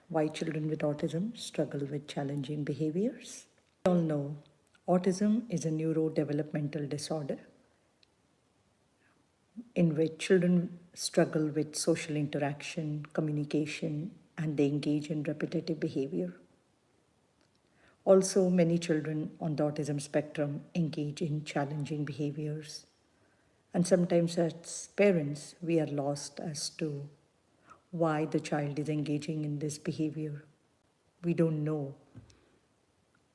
Why children with autism struggle with challenging behaviors. We all know autism is a neurodevelopmental disorder in which children struggle with social interaction, communication, and they engage in repetitive behavior. Also, many children on the autism spectrum engage in challenging behaviors. And sometimes, as parents, we are lost as to why the child is engaging in this behavior. We don't know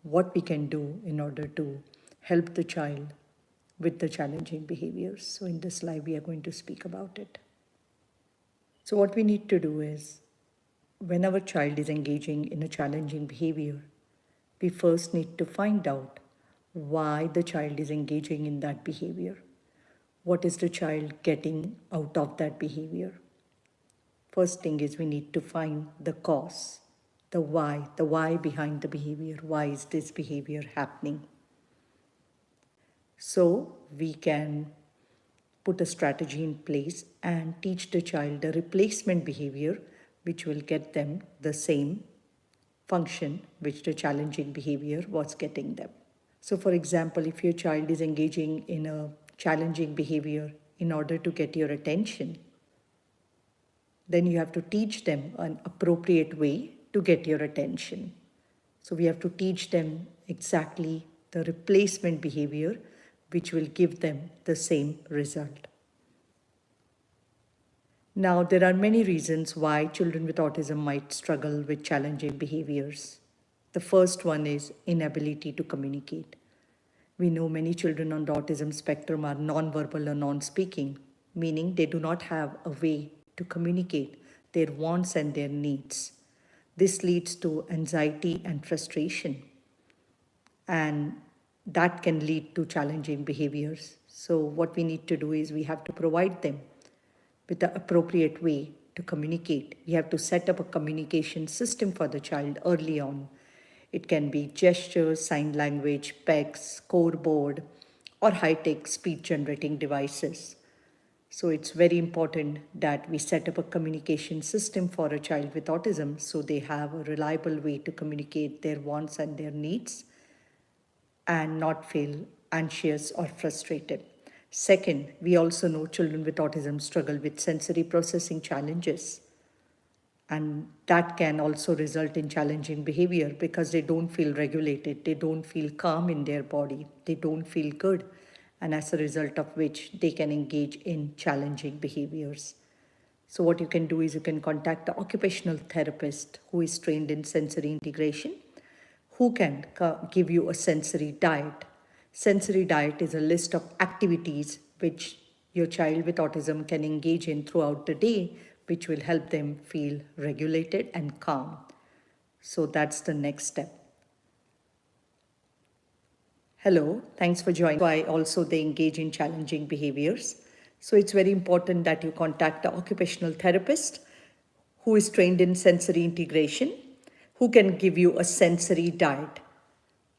what we can do in order to help the child with the challenging behaviors. So, in this live, we are going to speak about it. So, what we need to do is when our child is engaging in a challenging behavior, we first need to find out why the child is engaging in that behavior. What is the child getting out of that behavior? First thing is we need to find the cause, the why behind the behavior. Why is this behavior happening? So we can put a strategy in place and teach the child a replacement behavior which will get them the same function which the challenging behavior was getting them. So for example, if your child is engaging in a challenging behavior in order to get your attention, then you have to teach them an appropriate way to get your attention. So we have to teach them exactly the replacement behavior which will give them the same result. Now, there are many reasons why children with autism might struggle with challenging behaviors. The first one is inability to communicate. We know many children on the autism spectrum are non-verbal or non-speaking, meaning they do not have a way to communicate their wants and their needs. This leads to anxiety and frustration, and that can lead to challenging behaviors. So what we need to do is we have to provide them with the appropriate way to communicate. We have to set up a communication system for the child early on. It can be gestures, sign language, PECs, scoreboard, or high-tech speech generating devices. So it's very important that we set up a communication system for a child with autism so they have a reliable way to communicate their wants and their needs and not feel anxious or frustrated. Second, we also know children with autism struggle with sensory processing challenges. And that can also result in challenging behavior because they don't feel regulated, they don't feel calm in their body, they don't feel good, and as a result of which they can engage in challenging behaviors. So what you can do is you can contact the occupational therapist who is trained in sensory integration, who can give you a sensory diet. Sensory diet is a list of activities which your child with autism can engage in throughout the day, which will help them feel regulated and calm. So that's the next step. Hello, thanks for joining. Why also they engage in challenging behaviors. So it's very important that you contact the occupational therapist who is trained in sensory integration, who can give you a sensory diet.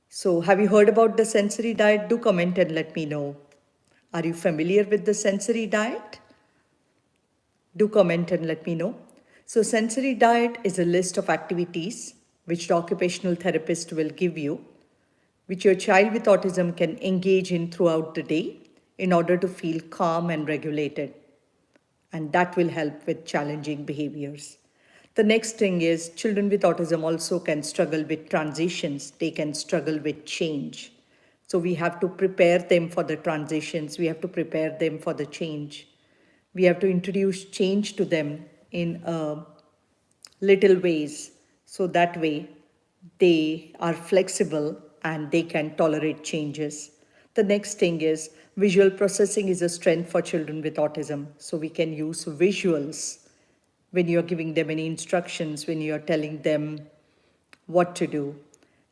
So have you heard about the sensory diet? Do comment and let me know. Are you familiar with the sensory diet? Do comment and let me know. So sensory diet is a list of activities which the occupational therapist will give you, which your child with autism can engage in throughout the day in order to feel calm and regulated. And that will help with challenging behaviors. The next thing is children with autism also can struggle with transitions. They can struggle with change. So we have to prepare them for the transitions. We have to prepare them for the change. We have to introduce change to them in little ways. So that way they are flexible and they can tolerate changes. The next thing is visual processing is a strength for children with autism. So we can use visuals when you're giving them any instructions, when you're telling them what to do.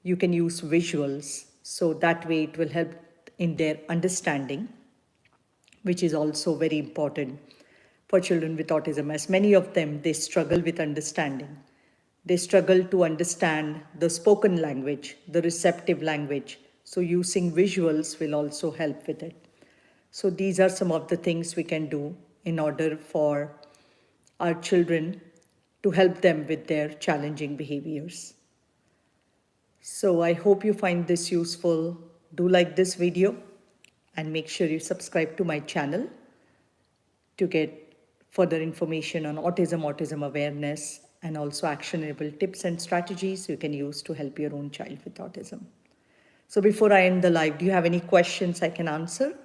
You can use visuals. So that way it will help in their understanding, which is also very important for children with autism. As many of them, they struggle with understanding. They struggle to understand the spoken language, the receptive language. So using visuals will also help with it. So these are some of the things we can do in order for our children to help them with their challenging behaviors. So I hope you find this useful. Do like this video and make sure you subscribe to my channel to get further information on autism awareness, and also actionable tips and strategies you can use to help your own child with autism. So before I end the live, do you have any questions I can answer?